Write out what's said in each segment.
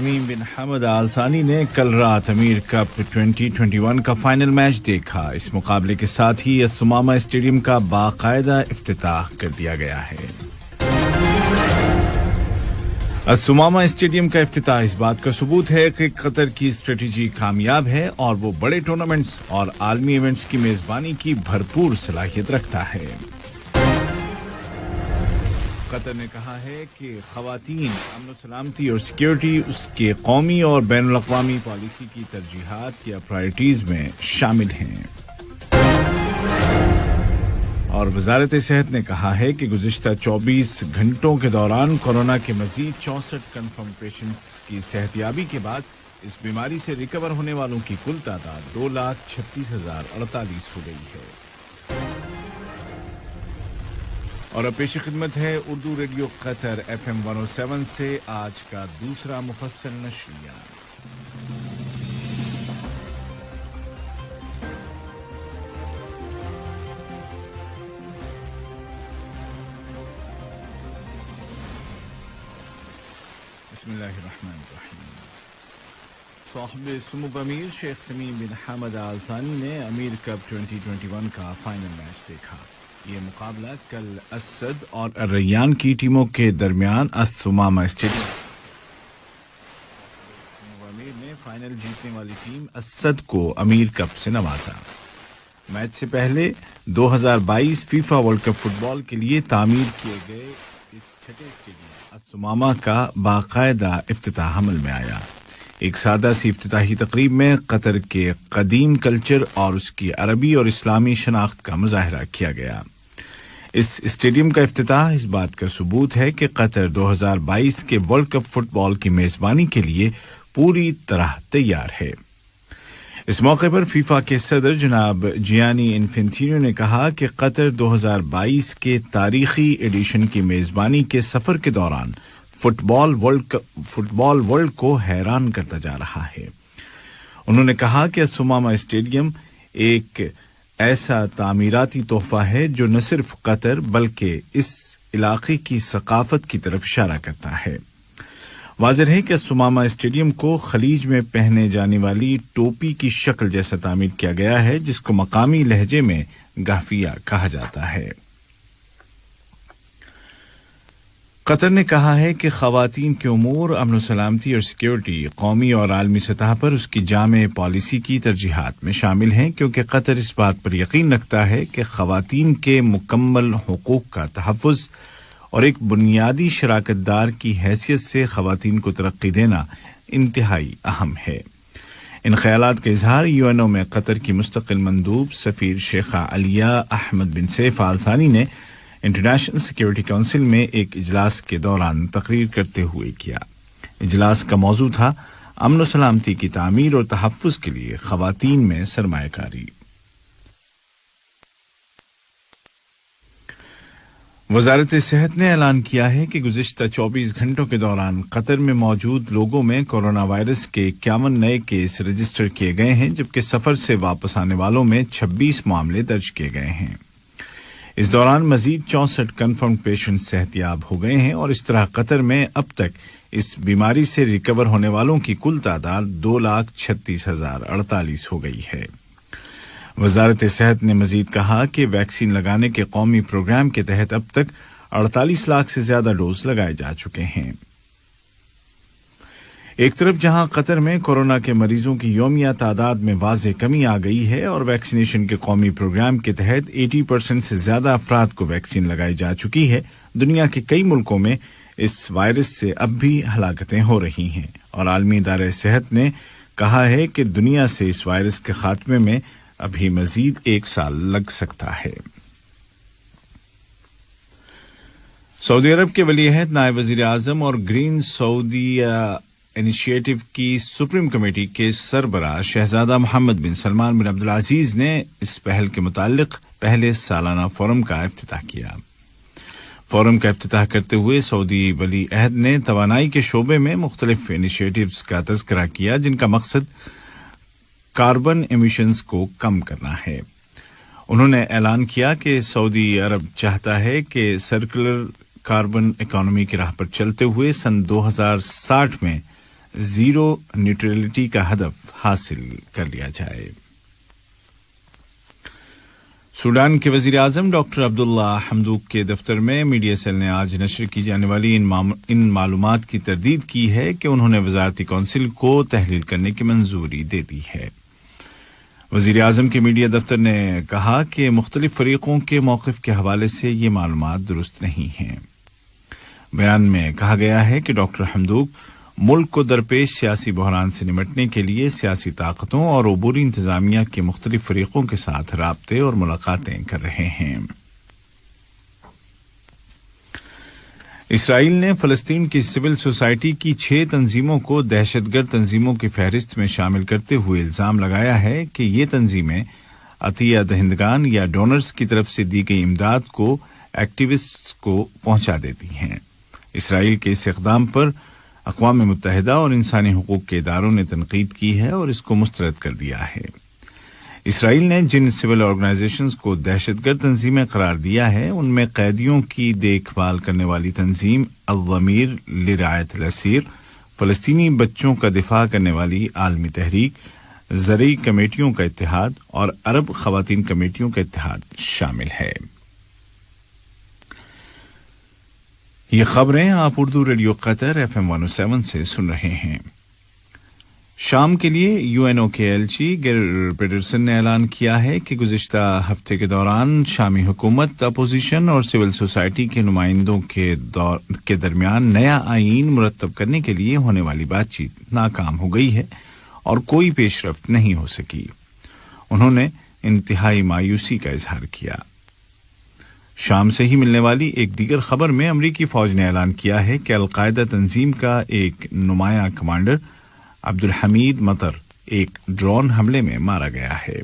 تمیم بن حمد آل ثانی نے کل رات امیر کپ 2021 کا فائنل میچ دیکھا۔ اس مقابلے کے ساتھ ہی الثمامہ اسٹیڈیم کا باقاعدہ افتتاح کر دیا گیا ہے۔ الثمامہ اسٹیڈیم کا افتتاح اس بات کا ثبوت ہے کہ قطر کی اسٹریٹجی کامیاب ہے اور وہ بڑے ٹورنامنٹس اور عالمی ایونٹس کی میزبانی کی بھرپور صلاحیت رکھتا ہے۔ قطر نے کہا ہے کہ خواتین، امن و سلامتی اور سیکیورٹی اس کے قومی اور بین الاقوامی پالیسی کی ترجیحات یا پرائرٹیز میں شامل ہیں۔ اور وزارت صحت نے کہا ہے کہ گزشتہ 24 گھنٹوں کے دوران کورونا کے مزید 64 کنفرم پیشنٹس کی صحتیابی کے بعد اس بیماری سے ریکور ہونے والوں کی کل تعداد 2,36,048 ہو گئی ہے۔ اور اب پیش خدمت ہے اردو ریڈیو قطر FM 107 سے آج کا دوسرا مفصل نشریہ۔ بسم اللہ الرحمن الرحیم۔ صاحب سمو امیر شیخ تمیم بن حمد آل ثانی نے امیر کپ 2021 کا فائنل میچ دیکھا۔ یہ مقابلہ کل اسد اور الریان کی ٹیموں کے درمیان الثمامہ اسٹیڈیم امیر نے فائنل جیتنے والی ٹیم اسد کو امیر کپ سے نوازا۔ میچ سے پہلے 2022 فیفا ورلڈ کپ فٹ بال کے لیے تعمیر کیے گئے اس چھٹے اسٹیڈیم الثمامہ کا باقاعدہ افتتاح عمل میں آیا۔ ایک سادہ سی افتتاحی تقریب میں قطر کے قدیم کلچر اور اس کی عربی اور اسلامی شناخت کا مظاہرہ کیا گیا۔ اس اسٹیڈیم کا افتتاح اس بات کا ثبوت ہے کہ قطر 2022 کے ورلڈ کپ فٹ بال کی میزبانی کے لیے پوری طرح تیار ہے۔ اس موقع پر فیفا کے صدر جناب جیانی انفینٹینو نے کہا کہ قطر 2022 کے تاریخی ایڈیشن کی میزبانی کے سفر کے دوران فٹ بال ورلڈ کو حیران کرتا جا رہا ہے۔ انہوں نے کہا کہ الثمامہ اسٹیڈیم ایک ایسا تعمیراتی تحفہ ہے جو نہ صرف قطر بلکہ اس علاقے کی ثقافت کی طرف اشارہ کرتا ہے۔ واضح ہے کہ الثمامہ اسٹیڈیم کو خلیج میں پہنے جانے والی ٹوپی کی شکل جیسا تعمیر کیا گیا ہے، جس کو مقامی لہجے میں گافیہ کہا جاتا ہے۔ قطر نے کہا ہے کہ خواتین کے امور، امن و سلامتی اور سیکیورٹی قومی اور عالمی سطح پر اس کی جامع پالیسی کی ترجیحات میں شامل ہیں، کیونکہ قطر اس بات پر یقین رکھتا ہے کہ خواتین کے مکمل حقوق کا تحفظ اور ایک بنیادی شراکت دار کی حیثیت سے خواتین کو ترقی دینا انتہائی اہم ہے۔ ان خیالات کا اظہار UNO میں قطر کی مستقل مندوب سفیر شیخہ علیہ احمد بن سیف آل ثانی نے انٹرنیشنل سیکیورٹی کونسل میں ایک اجلاس کے دوران تقریر کرتے ہوئے کیا۔ اجلاس کا موضوع تھا امن و سلامتی کی تعمیر اور تحفظ کے لیے خواتین میں سرمایہ کاری۔ وزارت صحت نے اعلان کیا ہے کہ گزشتہ 24 گھنٹوں کے دوران قطر میں موجود لوگوں میں کورونا وائرس کے 51 نئے کیس رجسٹر کیے گئے ہیں، جبکہ سفر سے واپس آنے والوں میں 26 معاملے درج کیے گئے ہیں۔ اس دوران مزید 64 کنفرم پیشنٹ صحتیاب ہو گئے ہیں اور اس طرح قطر میں اب تک اس بیماری سے ریکور ہونے والوں کی کل تعداد 2,36,048 ہو گئی ہے۔ وزارت صحت نے مزید کہا کہ ویکسین لگانے کے قومی پروگرام کے تحت اب تک 48 لاکھ سے زیادہ ڈوز لگائے جا چکے ہیں۔ ایک طرف جہاں قطر میں کورونا کے مریضوں کی یومیہ تعداد میں واضح کمی آ گئی ہے اور ویکسینیشن کے قومی پروگرام کے تحت 80% سے زیادہ افراد کو ویکسین لگائی جا چکی ہے، دنیا کے کئی ملکوں میں اس وائرس سے اب بھی ہلاکتیں ہو رہی ہیں، اور عالمی ادارہ صحت نے کہا ہے کہ دنیا سے اس وائرس کے خاتمے میں ابھی مزید 1 سال لگ سکتا ہے۔ سعودی عرب کے ولی عہد نائب وزیر اعظم اور گرین سعودی انیشیٹو کی سپریم کمیٹی کے سربراہ شہزادہ محمد بن سلمان بن عبدالعزیز نے اس پہل کے متعلق پہلے سالانہ فورم کا افتتاح کیا۔ فورم کا افتتاح کرتے ہوئے سعودی ولی عہد نے توانائی کے شعبے میں مختلف انیشیٹوز کا تذکرہ کیا، جن کا مقصد کاربن ایمیشنز کو کم کرنا ہے۔ انہوں نے اعلان کیا کہ سعودی عرب چاہتا ہے کہ سرکولر کاربن اکانومی کی راہ پر چلتے ہوئے سن 2060 میں زیرو نیوٹرلٹی کا ہدف حاصل کر لیا جائے۔ سوڈان کے وزیر اعظم ڈاکٹر عبداللہ حمدوک کے دفتر میں میڈیا سیل نے آج نشر کی جانے والی ان معلومات کی تردید کی ہے کہ انہوں نے وزارتی کونسل کو تحلیل کرنے کی منظوری دے دی ہے۔ وزیر اعظم کے میڈیا دفتر نے کہا کہ مختلف فریقوں کے موقف کے حوالے سے یہ معلومات درست نہیں ہیں۔ بیان میں کہا گیا ہے کہ ڈاکٹر حمدوک ملک کو درپیش سیاسی بحران سے نمٹنے کے لیے سیاسی طاقتوں اور عبوری انتظامیہ کے مختلف فریقوں کے ساتھ رابطے اور ملاقاتیں کر رہے ہیں۔ اسرائیل نے فلسطین کی سول سوسائٹی کی 6 تنظیموں کو دہشت گرد تنظیموں کی فہرست میں شامل کرتے ہوئے الزام لگایا ہے کہ یہ تنظیمیں عطیہ دہندگان یا ڈونرز کی طرف سے دی گئی امداد کو ایکٹیوسٹس کو پہنچا دیتی ہیں۔ اسرائیل کے اس اقدام پر اقوام متحدہ اور انسانی حقوق کے اداروں نے تنقید کی ہے اور اس کو مسترد کر دیا ہے۔ اسرائیل نے جن سول آرگنائزیشنز کو دہشت گرد تنظیمیں قرار دیا ہے ان میں قیدیوں کی دیکھ بھال کرنے والی تنظیم الضمیر لرعایت الاسیر، فلسطینی بچوں کا دفاع کرنے والی عالمی تحریک، زرعی کمیٹیوں کا اتحاد اور عرب خواتین کمیٹیوں کا اتحاد شامل ہے۔ یہ خبریں آپ اردو ریڈیو قطر FM 107 سے سن رہے ہیں۔ شام کے لیے UNO کے ایلچی گر پیٹرسن نے اعلان کیا ہے کہ گزشتہ ہفتے کے دوران شامی حکومت، اپوزیشن اور سول سوسائٹی کے نمائندوں کے درمیان نیا آئین مرتب کرنے کے لیے ہونے والی بات چیت ناکام ہو گئی ہے اور کوئی پیش رفت نہیں ہو سکی۔ انہوں نے انتہائی مایوسی کا اظہار کیا۔ شام سے ہی ملنے والی ایک دیگر خبر میں امریکی فوج نے اعلان کیا ہے کہ القاعدہ تنظیم کا ایک نمایاں کمانڈر عبدالحمید مطر ایک ڈرون حملے میں مارا گیا ہے۔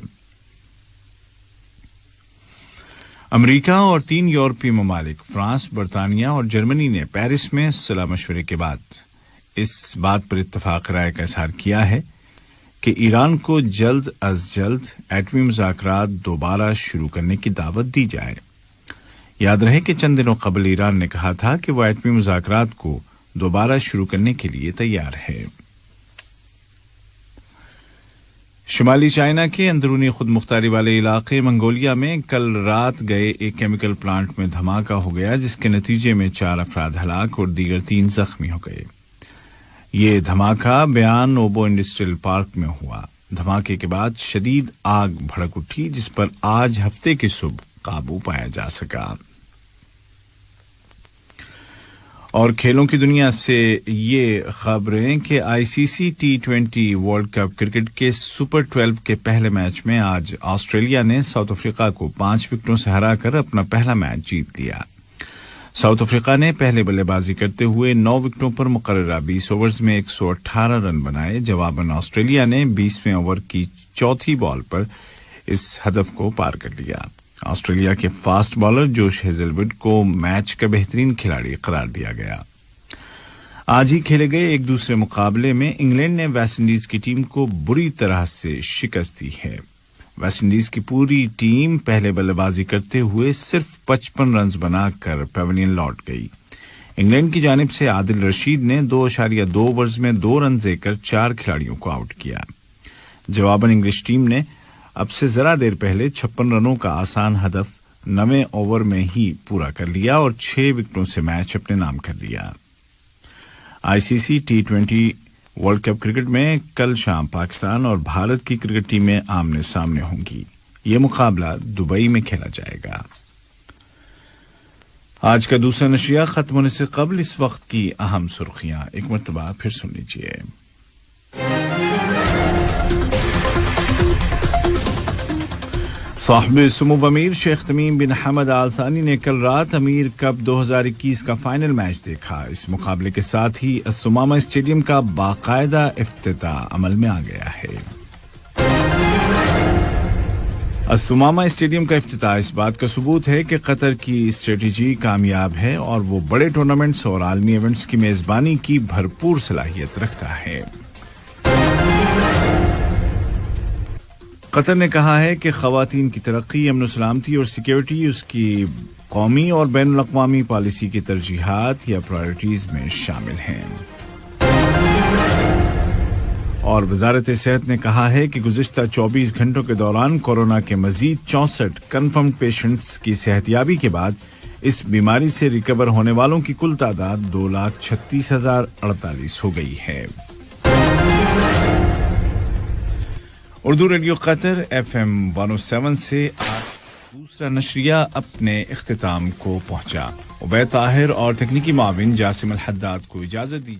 امریکہ اور 3 یورپی ممالک فرانس، برطانیہ اور جرمنی نے پیرس میں صلاح مشورے کے بعد اس بات پر اتفاق رائے کا اظہار کیا ہے کہ ایران کو جلد از جلد ایٹمی مذاکرات دوبارہ شروع کرنے کی دعوت دی جائے۔ یاد رہے کہ چند دنوں قبل ایران نے کہا تھا کہ وہ ایٹمی مذاکرات کو دوبارہ شروع کرنے کے لیے تیار ہے۔ شمالی چائنا کے اندرونی خود مختاری والے علاقے منگولیا میں کل رات گئے ایک کیمیکل پلانٹ میں دھماکہ ہو گیا جس کے نتیجے میں 4 افراد ہلاک اور دیگر 3 زخمی ہو گئے۔ یہ دھماکہ بیان اوبو انڈسٹریل پارک میں ہوا۔ دھماکے کے بعد شدید آگ بھڑک اٹھی جس پر آج ہفتے کی صبح قابو پایا جا سکا۔ اور کھیلوں کی دنیا سے یہ خبریں کہ ICC T20 world cup cricket کے سپر 12 کے پہلے میچ میں آج آسٹریلیا نے ساؤتھ افریقہ کو 5 وکٹوں سے ہرا کر اپنا پہلا میچ جیت لیا۔ ساؤتھ افریقہ نے پہلے بلے بازی کرتے ہوئے 9 وکٹوں پر مقررہ 20 اوورز میں 118 رن بنائے۔ جواباً آسٹریلیا نے 20ویں اوور کی چوتھی بال پر اس ہدف کو پار کر لیا۔ آسٹریلیا کے فاسٹ بالر جوش ہیزل وڈ کو میچ کا بہترین کھلاڑی قرار دیا گیا۔ آج ہی کھیلے گئے ایک دوسرے مقابلے میں انگلینڈ نے ویسٹ انڈیز کی ٹیم کو بری طرح سے شکست دی ہے۔ ویسٹ انڈیز کی پوری ٹیم پہلے بلے بازی کرتے ہوئے صرف 55 رنز بنا کر پیویلین لوٹ گئی۔ انگلینڈ کی جانب سے عادل رشید نے 2.2 اوورز میں 2 رن دے کر 4 کھلاڑیوں کو آؤٹ کیا۔ جواباً انگلش ٹیم نے اب سے ذرا دیر پہلے 56 رنوں کا آسان ہدف 9ویں اوور میں ہی پورا کر لیا اور 6 وکٹوں سے میچ اپنے نام کر لیا۔ ICC T20 world cup cricket میں کل شام پاکستان اور بھارت کی کرکٹ ٹیمیں آمنے سامنے ہوں گی۔ یہ مقابلہ دبئی میں کھیلا جائے گا۔ آج کا دوسرا نشریہ ختم ہونے سے قبل اس وقت کی اہم سرخیاں ایک مرتبہ پھر سن لیجیے۔ صاحب سمو امیر شیخ تمیم بن حمد آل ثانی نے کل رات امیر کپ 2021 کا فائنل میچ دیکھا۔ اس مقابلے کے ساتھ ہی السمامہ اسٹیڈیم کا باقاعدہ افتتاح عمل میں آ گیا ہے۔ السمامہ اسٹیڈیم کا افتتاح اس بات کا ثبوت ہے کہ قطر کی اسٹریٹجی کامیاب ہے اور وہ بڑے ٹورنامنٹس اور عالمی ایونٹس کی میزبانی کی بھرپور صلاحیت رکھتا ہے۔ قطر نے کہا ہے کہ خواتین کی ترقی، امن و سلامتی اور سیکیورٹی اس کی قومی اور بین الاقوامی پالیسی کی ترجیحات یا پرائرٹیز میں شامل ہیں۔ اور وزارت صحت نے کہا ہے کہ گزشتہ 24 گھنٹوں کے دوران کورونا کے مزید 64 کنفرم پیشنٹس کی صحتیابی کے بعد اس بیماری سے ریکور ہونے والوں کی کل تعداد 2,36,048 ہو گئی ہے۔ اردو ریڈیو قطر FM 107 سے آج دوسرا نشریہ اپنے اختتام کو پہنچا۔ عبید طاہر اور تکنیکی معاون جاسم الحداد کو اجازت دیجیے۔